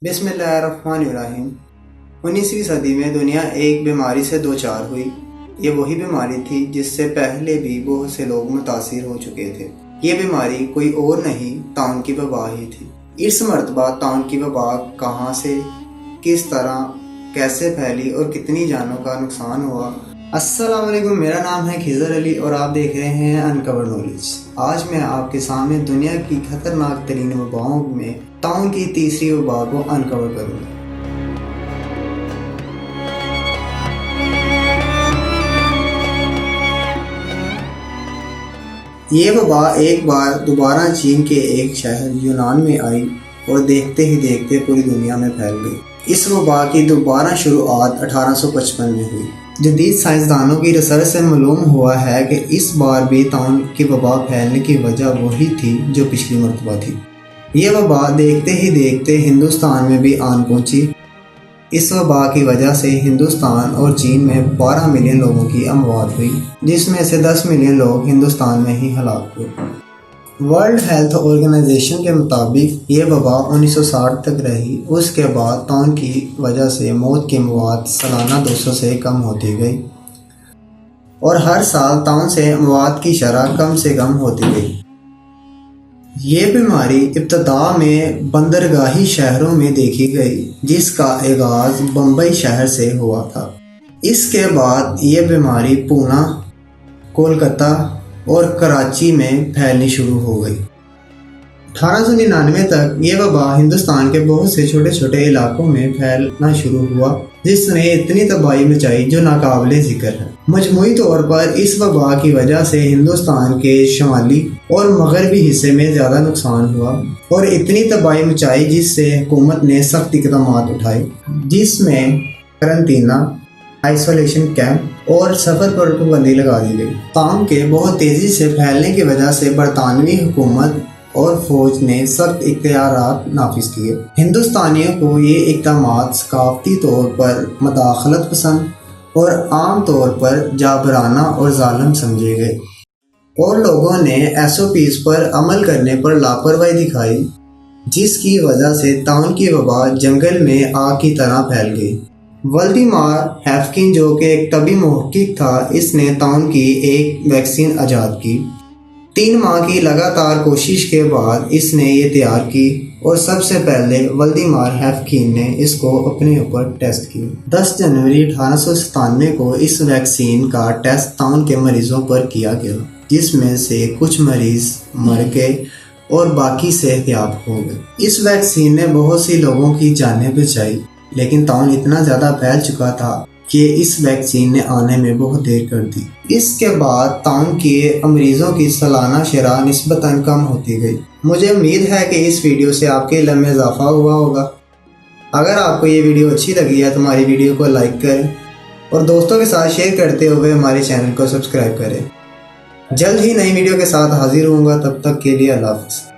बिस्मिल्लाहिर्रहमानिर्रहीम। 19वीं सदी में दुनिया एक बीमारी से दो चार हुई। ये वही बीमारी थी जिससे पहले भी बहुत से लोग मुतासिर हो चुके थे। ये बीमारी कोई और नहीं, ताउन की वबा ही थी। इस मर्तबा ताउन की वबा कहाँ से, किस तरह, कैसे फैली और कितनी जानों का नुकसान हुआ। अस्सलाम वालेकुम, मेरा नाम है खिजर अली और आप देख रहे हैं अनकवर नॉलेज। आज मैं आपके सामने दुनिया की खतरनाक तरीन वबाओं में ताउन की तीसरी वबा को अनकवर करूँगा। ये वबा एक बार दोबारा चीन के एक शहर यूनान में आई और देखते ही देखते पूरी दुनिया में फैल गई। इस वबा की दोबारा शुरुआत 1855 में हुई। जदीद साइंसदानों की रिसर्च से मालूम हुआ है कि इस बार भी ताउन की वबा फैलने की वजह वही थी जो पिछली मरतबा थी। ये वबा देखते ही देखते हिंदुस्तान में भी आन पहुंची। इस वबा की वजह से हिंदुस्तान और चीन में 12 मिलियन लोगों की अमवात हुई, जिसमें से 10 मिलियन लोग हिंदुस्तान में ही हलाक हुए। वर्ल्ड हेल्थ ऑर्गेनाइजेशन के मुताबिक ये वबा 1960 तक रही। उसके बाद ताउन की वजह से मौत की मौत सालाना 200 से कम होती गई और हर साल ताउन से मौत की शरह कम से कम होती गई। ये बीमारी इब्तदा में बंदरगाही शहरों में देखी गई, जिसका आगाज बम्बई शहर से हुआ था। इसके बाद ये बीमारी पूना, कोलकाता और कराची में फैलनी शुरू हो गई। 1899 तक ये वबा हिंदुस्तान के बहुत से छोटे छोटे इलाकों में फैलना शुरू हुआ, जिसने इतनी तबाही मचाई जो नाकाबिले जिक्र है। मजमूई तौर पर इस वबा की वजह से हिंदुस्तान के शुमाली और मगरबी हिस्से में ज़्यादा नुकसान हुआ और इतनी तबाही मचाई जिससे हुकूमत ने सख्त इक़दाम उठाए, जिसमें करंतना, आइसोलेशन कैंप और सफ़र पर पाबंदी लगा दी गई। ताउन के बहुत तेज़ी से फैलने की वजह से बरतानवी हुकूमत और फौज ने सख्त इख्तियारात नाफिज किए। हिंदुस्तानियों को ये इक़दामात सकाफती तौर पर मदाखलत पसंद और आम तौर पर जाबराना और जालिम समझे गए और लोगों ने SOPs पर अमल करने पर लापरवाही दिखाई, जिसकी वजह से ताउन की वबा जंगल में आग की तरह फैल गई। वल्दीमार हैफकिन, जो कि एक तबी मुहक्किक था, इसने ताउन की एक वैक्सीन ईजाद की। 3 माह की लगातार कोशिश के बाद इसने ये तैयार की और सबसे पहले वल्दीमार हैफकिन ने इसको अपने ऊपर टेस्ट किया। 10 जनवरी 1897 को इस वैक्सीन का टेस्ट ताउन के मरीजों पर किया गया, जिसमें से कुछ मरीज मर गए और बाकी सेहतयाब हो गए। इस वैक्सीन ने बहुत सी लोगों की जानें बचाई, लेकिन ताउन इतना ज़्यादा फैल चुका था कि इस वैक्सीन ने आने में बहुत देर कर दी। इसके बाद ताउन के मरीजों की सालाना शरह निस्बतन कम होती गई। मुझे उम्मीद है कि इस वीडियो से आपके इल्म में इजाफा हुआ होगा। अगर आपको ये वीडियो अच्छी लगी है तो हमारी वीडियो को लाइक करें और दोस्तों के साथ शेयर करते हुए हमारे चैनल को सब्सक्राइब करें। जल्द ही नई वीडियो के साथ हाजिर होऊंगा, तब तक के लिए अल्लाह हाफ़िज़।